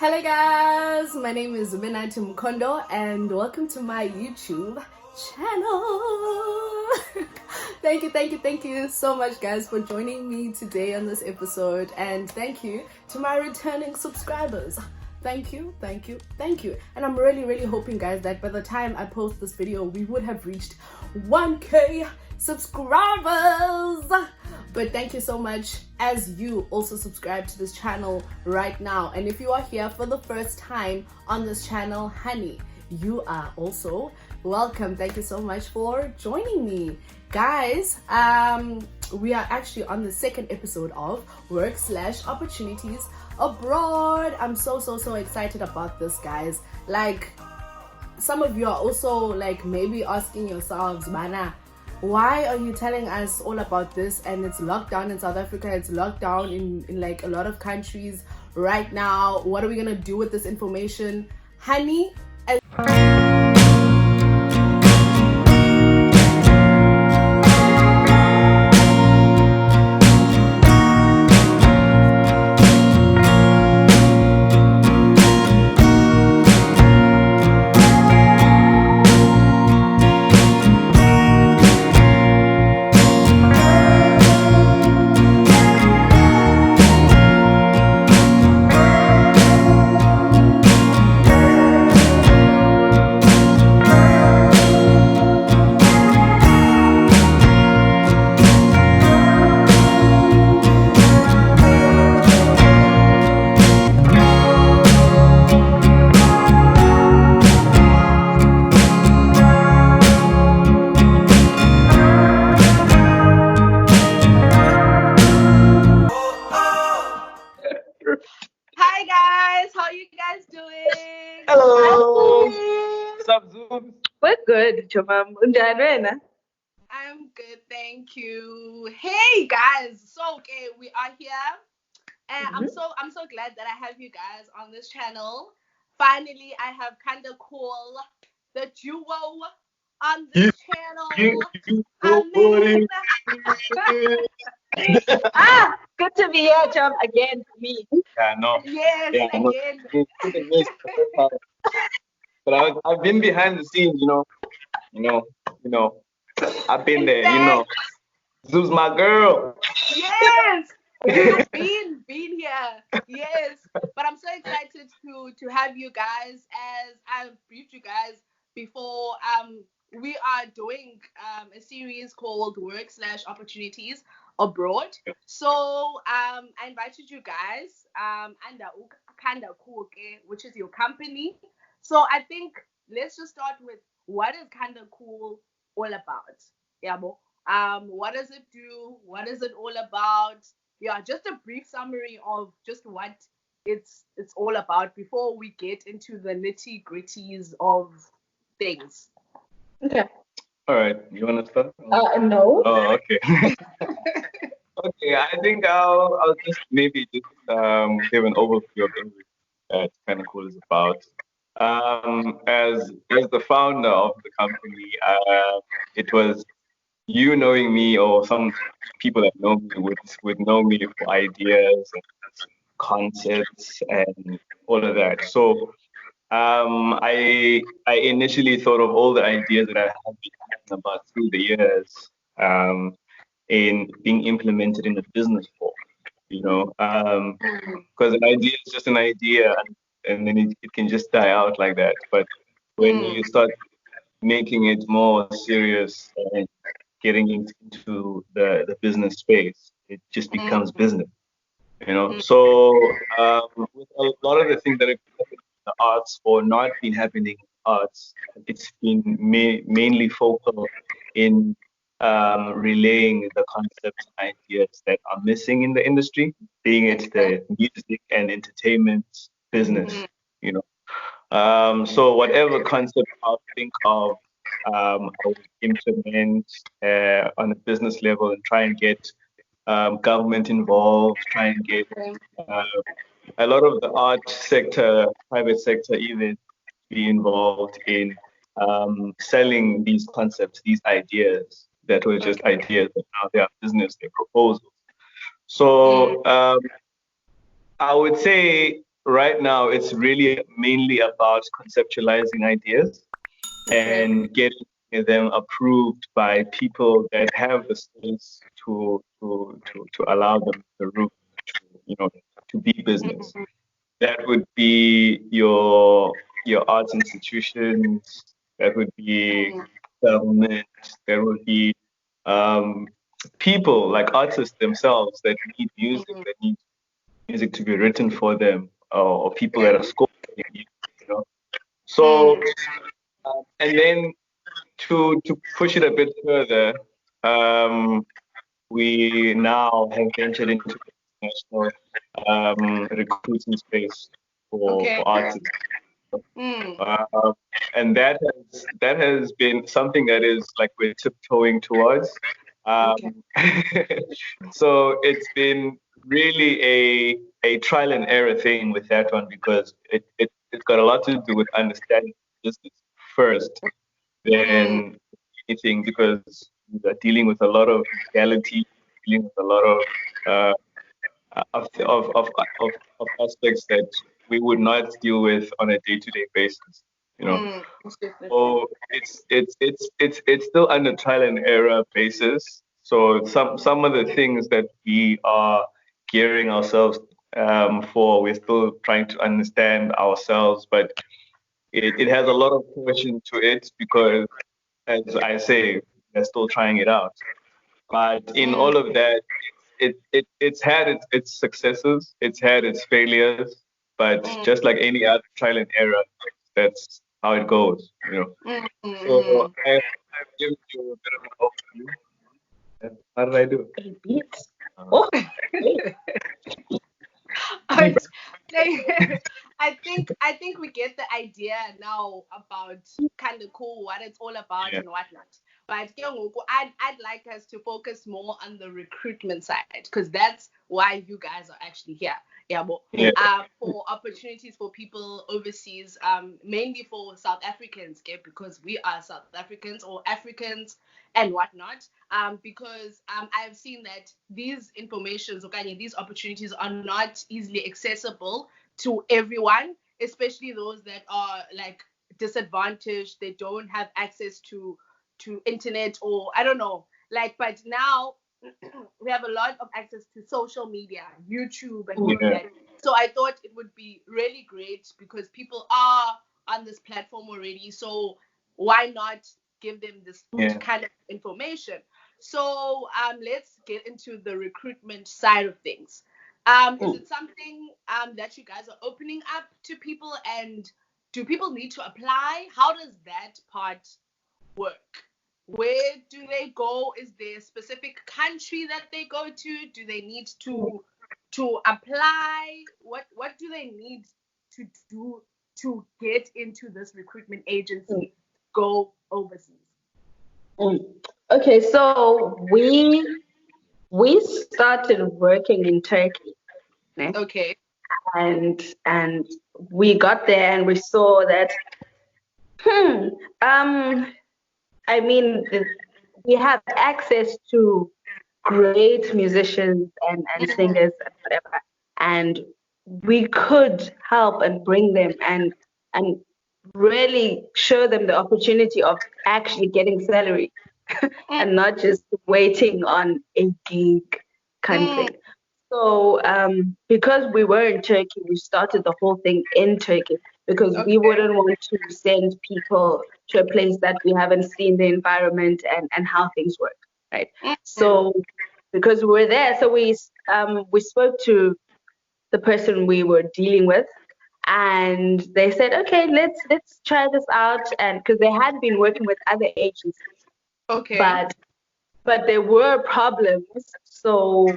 Hello guys, my name is Zubenathi Mkondo and welcome to my YouTube channel. Thank you so much guys for joining me today on this episode, and thank you to my returning subscribers. Thank you. And I'm really hoping guys that by the time I post this video we would have reached 1K subscribers. But thank you so much as you also subscribe to this channel right now. And if you are here for the first time on this channel, honey, you are also welcome. Thank you so much for joining me. Guys, we are actually on the second episode of Work/Opportunities Abroad. I'm so excited about this, guys. Like, some of you are also like maybe asking yourselves, Mana, why are you telling us all about this? And it's locked down in South Africa, it's locked down in like a lot of countries right now. What are we gonna do with this information, honey? Hi guys, how are you guys doing? Hello. What's up, Zoom? We're good, Chomam. I'm good, thank you. Hey guys, so okay, we are here, and I'm so glad that I have you guys on this channel. Finally, I have Kanda Kul, the duo, on this channel. Good to be here, Chom, again for me. Yeah, no. Yes, Yeah, no. again. But I've been behind the scenes, you know. I've been there, you know. Zoo's my girl. Yes, you have been here. Yes, but I'm so excited to have you guys. As I briefed you guys before, we are doing a series called Work/Opportunities Abroad. So I invited you guys under Kanda Kul, which is your company. So I think let's just start with, what is Kanda Kul all about? Yabo. What does it do? What is it all about? Yeah, just a brief summary of just what it's all about before we get into the nitty-gritties of things. Okay. All right, you want to start? No. Oh, okay. Okay, I think I'll just maybe give an overview of what Kanda Kul is about. As the founder of the company, it was you knowing me, or some people that know me would know me for ideas and concepts and all of that. So I initially thought of all the ideas that I had been thinking about through the years in being implemented in a business form, because an idea is just an idea, and then it can just die out like that. But when you start making it more serious and getting into the business space, it just becomes business, So with a lot of the things that are happening in the arts or not been happening in arts, it's been mainly focal in relaying the concepts and ideas that are missing in the industry, being it the music and entertainment business, So whatever concept I'll think of, I would implement on a business level and try and get government involved, try and get a lot of the art sector, private sector even, be involved in selling these concepts, these ideas that were just ideas, but now they are business, they're proposals. So I would say right now it's really mainly about conceptualizing ideas and getting them approved by people that have the skills to allow them the room to, to be business. That would be your arts institutions, that would be government, there would be um, people like artists themselves that need music, that need music to be written for them, or people that are scoring music, So, and then to push it a bit further, we now have ventured into the international recruiting space for artists. And that has been something that is like we're tiptoeing towards. So it's been really a trial and error thing with that one, because it's got a lot to do with understanding business first than anything, because we are dealing with a lot of legality, dealing with a lot of aspects that we would not deal with on a day-to-day basis. So it's still under trial and error basis. So some of the things that we are gearing ourselves for, we're still trying to understand ourselves, but it has a lot of question to it, because, as I say, we're still trying it out. But in all of that, it's had its successes, it's had its failures, but just like any other trial and error, that's how it goes. So I've given you a bit of an overview. How did I do? I think we get the idea now about Kanda Kul, what it's all about and whatnot. But I'd like us to focus more on the recruitment side, because that's why you guys are actually here. For opportunities for people overseas, mainly for South Africans, because we are South Africans or Africans and whatnot. Because I've seen that these informations, these opportunities are not easily accessible to everyone, especially those that are like disadvantaged. They don't have access to internet, or I don't know. But now we have a lot of access to social media, YouTube, and all of that. So I thought it would be really great, because people are on this platform already. So why not give them this kind of information? So let's get into the recruitment side of things. Is it something that you guys are opening up to people, and do people need to apply? How does that part work? Where do they go? Is there a specific country that they go to? Do they need to apply? What do they need to do to get into this recruitment agency, go overseas? Okay, so we started working in Turkey. Okay. And we got there and we saw that I mean, we have access to great musicians and singers and whatever, and we could help and bring them and really show them the opportunity of actually getting salary and not just waiting on a gig kind of thing. So because we were in Turkey, we started the whole thing in Turkey, because we wouldn't want to send people to a place that we haven't seen the environment and how things work, right? So because we were there, so we spoke to the person we were dealing with, and they said, okay, let's try this out, and because they had been working with other agencies, but there were problems, so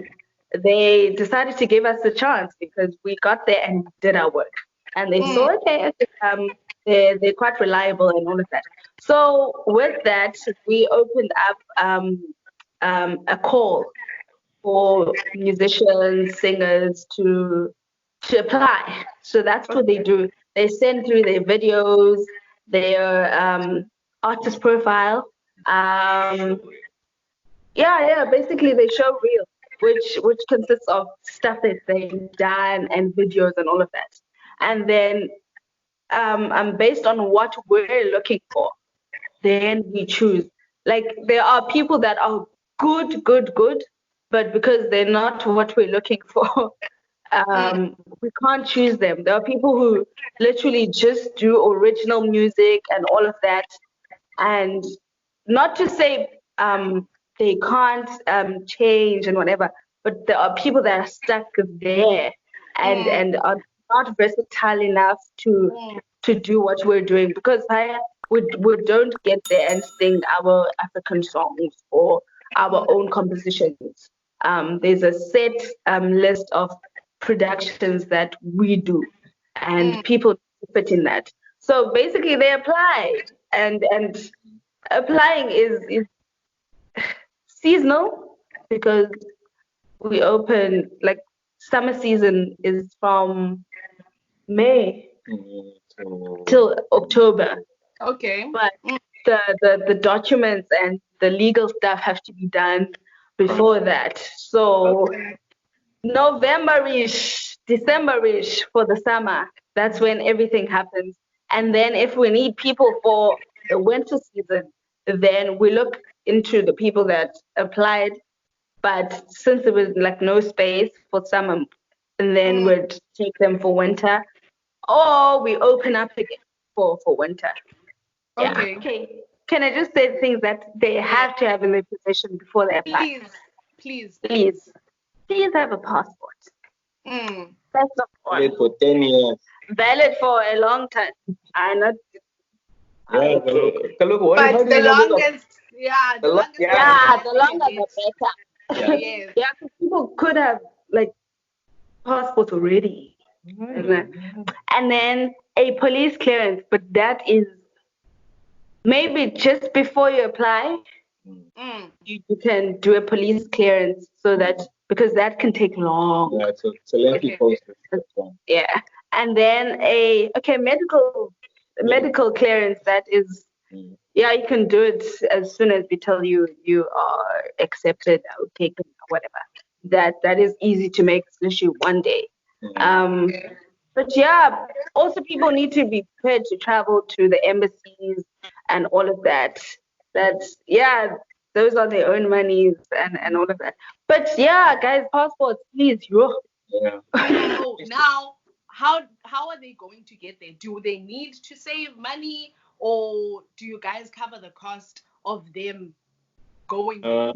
they decided to give us a chance, because we got there and did our work, and they saw, okay, they're quite reliable and all of that. So with that, we opened up a call for musicians, singers to apply. So that's what they do. They send through their videos, their artist profile. Basically they show reel, which consists of stuff that they've done and videos and all of that. and then based on what we're looking for, then we choose. Like there are people that are good, but because they're not what we're looking for, we can't choose them. There are people who literally just do original music and all of that, and not to say they can't change and whatever, but there are people that are stuck there and are not versatile enough to do what we're doing, because we don't get there and sing our African songs or our own compositions. There's a set list of productions that we do, and people fit in that. So basically, they apply, and applying is seasonal, because we open, like, summer season is from May till October. Okay. But the documents and the legal stuff have to be done before that. So November-ish, December-ish for the summer, that's when everything happens. And then if we need people for the winter season, then we look into the people that applied, but since there was like no space for summer, and then we'd take them for winter, or we open up again for winter. Yeah. Okay. Can I just say things that they have to have in their possession before they apply? Please. Please have a passport. That's the one. Valid for 10 years. Valid for a long time. I'm not. Yeah, Okay. But the longest, the longer the better. Yes. Yeah, because people could have like passports already. And then a police clearance, but that is maybe just before you apply, you can do a police clearance, so that, because that can take long. Yeah, it's a lengthy process. Yeah. And then medical clearance, that is, yeah, you can do it as soon as we tell you you are accepted or taken or whatever. That is easy to make, it's literally one day. But yeah, also people need to be prepared to travel to the embassies and all of that. That's, yeah, those are their own monies and all of that. But yeah, guys, passports, please. Yeah. Now, how are they going to get there? Do they need to save money, or do you guys cover the cost of them going there?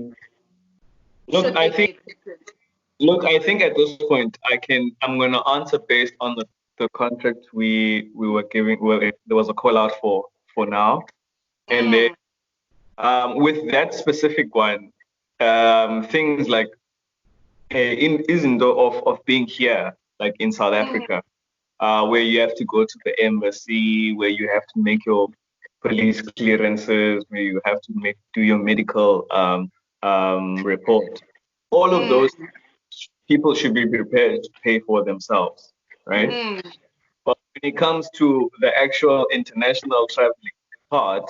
Look, I think at this point I'm gonna answer based on the contract we were giving. Well, there was a call out for now, and then with that specific one, things like isn't of being here, like in South Africa, where you have to go to the embassy, where you have to make your police clearances, where you have to do your medical report. All of those people should be prepared to pay for themselves, right? But when it comes to the actual international traveling part,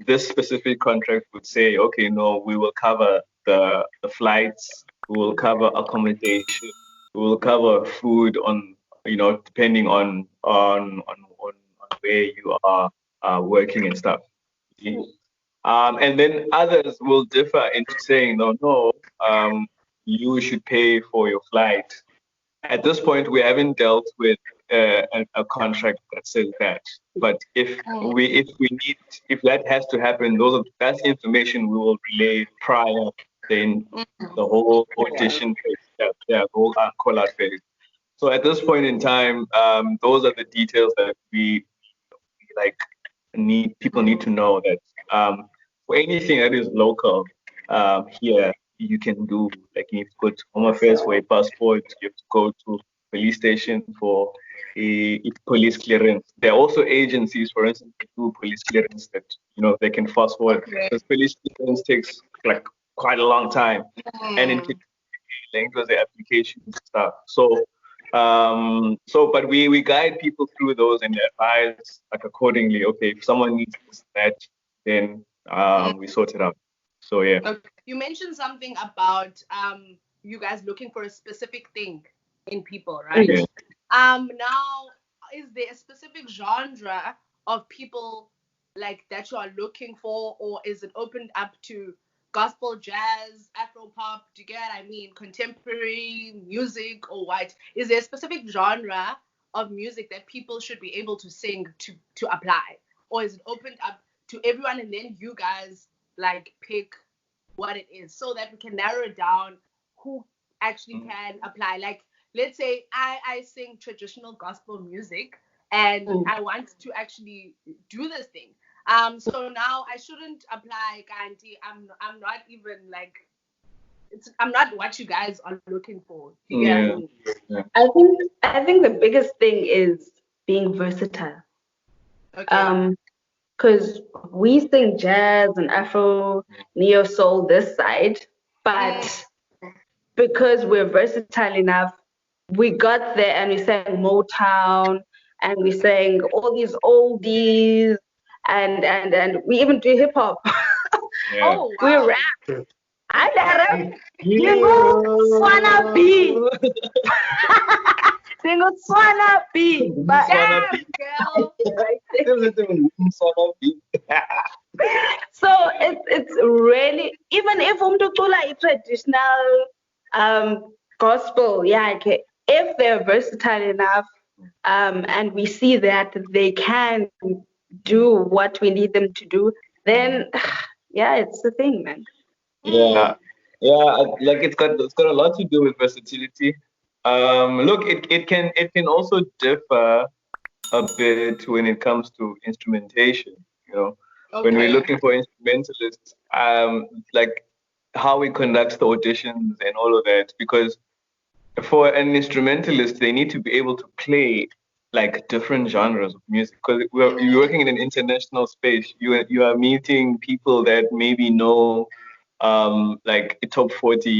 this specific contract would say, okay, no, we will cover the flights, we will cover accommodation, we will cover food on, depending on where you are working and stuff. And then others will differ into saying, no, you should pay for your flight. At this point, we haven't dealt with a contract that says that. But if that has to happen, that's information we will relay prior then the whole audition phase, the whole call out phase. So at this point in time, those are the details that we people need to know, that for anything that is local here, you can do, like, you have to go to Home Affairs for a passport, you have to go to police station for a police clearance. There are also agencies, for instance, that do police clearance that, they can fast forward. Because police clearance takes like quite a long time, and it can lengthen the application and stuff. But we guide people through those and advise like accordingly. Okay, if someone needs this, that, then we sort it out. So yeah. Okay. You mentioned something about you guys looking for a specific thing in people, right? Yeah. Now, is there a specific genre of people like that you are looking for, or is it opened up to gospel, jazz, Afro pop? Do you get what I mean? Contemporary music or what? Is there a specific genre of music that people should be able to sing to apply, or is it opened up to everyone and then you guys like pick what it is so that we can narrow it down who actually can apply? Like, let's say I sing traditional gospel music and I want to actually do this thing. So now I shouldn't apply Kanti. I'm not even like I'm not what you guys are looking for. You get what I mean? Yeah. I think the biggest thing is being versatile. Okay. Because we sing jazz and Afro, neo soul this side, but because we're versatile enough, we got there and we sang Motown and we sang all these oldies and we even do hip hop. Yeah. Oh We wow. rap. I rap. Swana B. Single Swana B. But Damn, girl. so it's really, even if umtucula traditional gospel, yeah, okay, if they're versatile enough, and we see that they can do what we need them to do, then yeah, it's the thing, man. Yeah, like it's got a lot to do with versatility. Look, it can also differ a bit when it comes to instrumentation. You know, when we're Okay. looking for instrumentalists, like how we conduct the auditions and all of that, because for an instrumentalist, they need to be able to play like different genres of music because you're working in an international space. You are meeting people that maybe know like top 40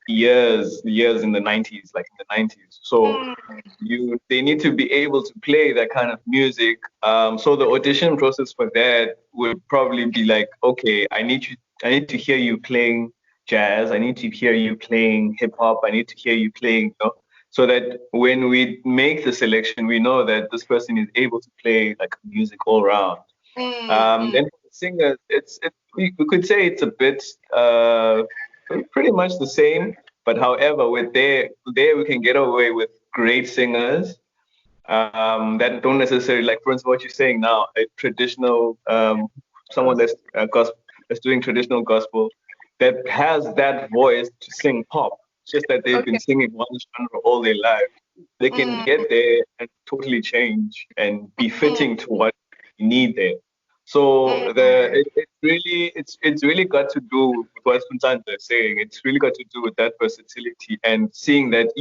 years in the 90s, like in the 90s. So they need to be able to play that kind of music. So the audition process for that would probably be like, okay, I need to hear you playing jazz. I need to hear you playing hip hop. I need to hear you playing, so that when we make the selection, we know that this person is able to play like music all around. Then for the singers, we could say it's a bit pretty much the same, but however, with there we can get away with great singers that don't necessarily, like for instance what you're saying now, a traditional someone that's doing traditional gospel that has that voice to sing pop. It's just that they've been Okay. singing one genre all their life. They can get there and totally change and be fitting to what you need there. So it's really got to do with what Ntlantla is saying. It's really got to do with that versatility and seeing that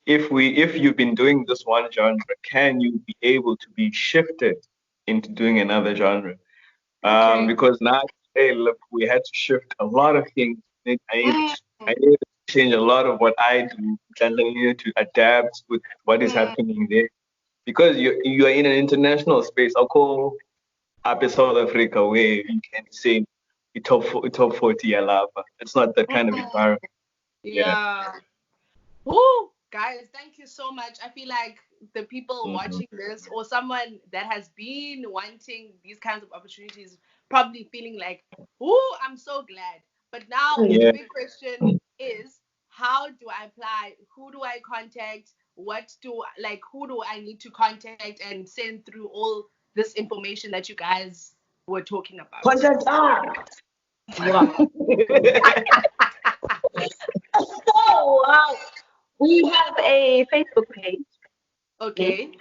if you've been doing this one genre, can you be able to be shifted into doing another genre? Okay. Because now, hey, look, we had to shift a lot of things. I needed to change a lot of what I do. And I needed to adapt with what is happening there. Because you are in an international space. I'll call up in South Africa where you can say top 40 Alava. It's not that kind of environment. Yeah. Yeah. Woo! Guys, thank you so much. I feel like the people Mhm. watching this or someone that has been wanting these kinds of opportunities probably feeling like, ooh, I'm so glad. But now the Yeah. big question is, how do I apply? Who do I contact? Who do I need to contact and send through all this information that you guys were talking about? Wow. So we have a Facebook page, Okay.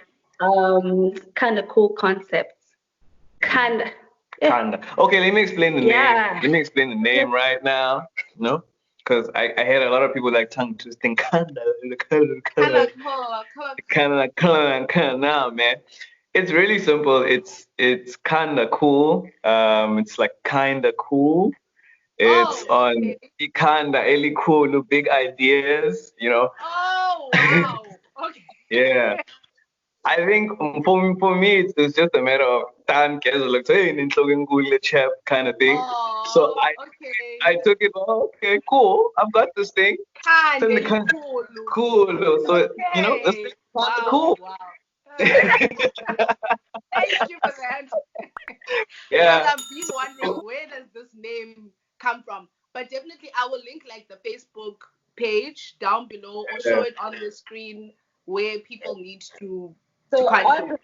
Kanda Kul Concepts. Kanda. Kanda. Okay, let me explain the name. Yeah. Let me explain the name right now. No? Because I had a lot of people like tongue twisting Kanda, Kanda now, man. It's really simple. It's kinda cool. It's like kinda cool. It's Oh, on okay. kinda really cool, big ideas, Oh, wow. Okay. Yeah. I think for me it's just a matter of time casual like hey in chap kind of thing. So Oh, I okay. I took it, okay, cool. I've got this thing. Send the Kindly kind cool. cool. So Okay. this Cool. Wow. Thank you for that. Yeah. Because I've been wondering, where does this name come from? But definitely I will link like the Facebook page down below or show it on the screen where people need to contact.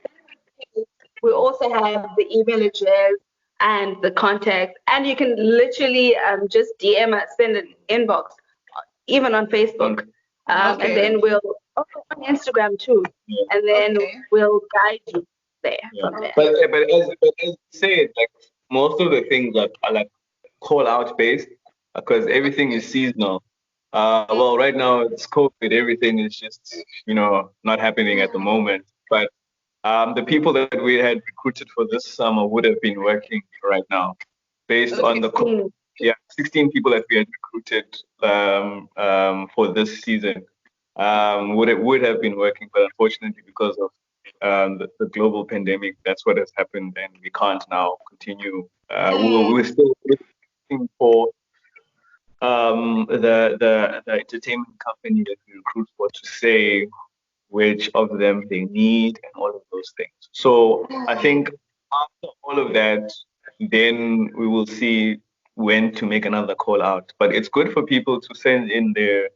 We also have the email address and the contact, and you can literally just DM us, send an inbox, even on Facebook. And then we'll also on Instagram too, and then we'll guide you there from there. But as you said, like most of the things are like call out based because everything is seasonal. Well, right now it's COVID, everything is just not happening at the moment. But the people that we had recruited for this summer would have been working right now, based on the 16 people that we had recruited for this season. Would have been working, but unfortunately because of the global pandemic, that's what has happened, and we can't now continue. We're still looking for the entertainment company that we recruit for to say which of them they need and all of those things. So I think after all of that, then we will see when to make another call out. But it's good for people to send in their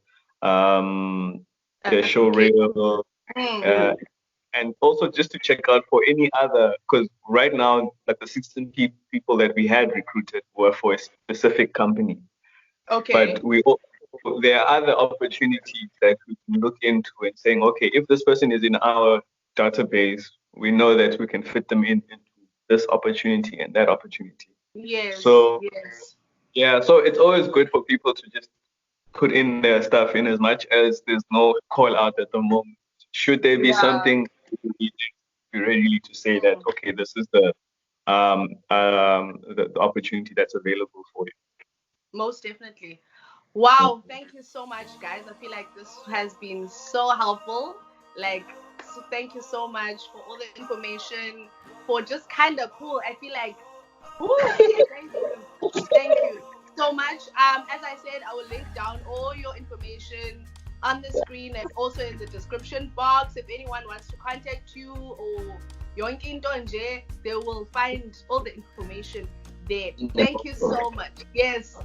show reel, and also just to check out for any other, because right now, like the 16 people that we had recruited were for a specific company. But there are other opportunities that we can look into and saying, okay, if this person is in our database, we know that we can fit them into this opportunity and that opportunity. Yes. So so it's always good for people to just put in their stuff in as much as there's no call out at the moment. Should there be something, be ready to say that, okay, this is the opportunity that's available for you. Most definitely. Wow, thank you so much, guys. I feel like this has been so helpful. So thank you so much for all the information, for just Kanda Kul. I feel like, thank you so much. As I said, I will link down all your information on the screen and also in the description box. If anyone wants to contact you or yonke into nje, they will find all the information there. Thank you so much. Yes.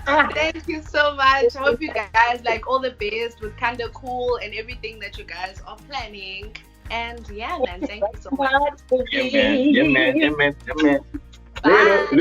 Thank you so much. I hope you guys like all the best with Kanda Kul and everything that you guys are planning. And man, thank you so much. Yeah, man. Bye.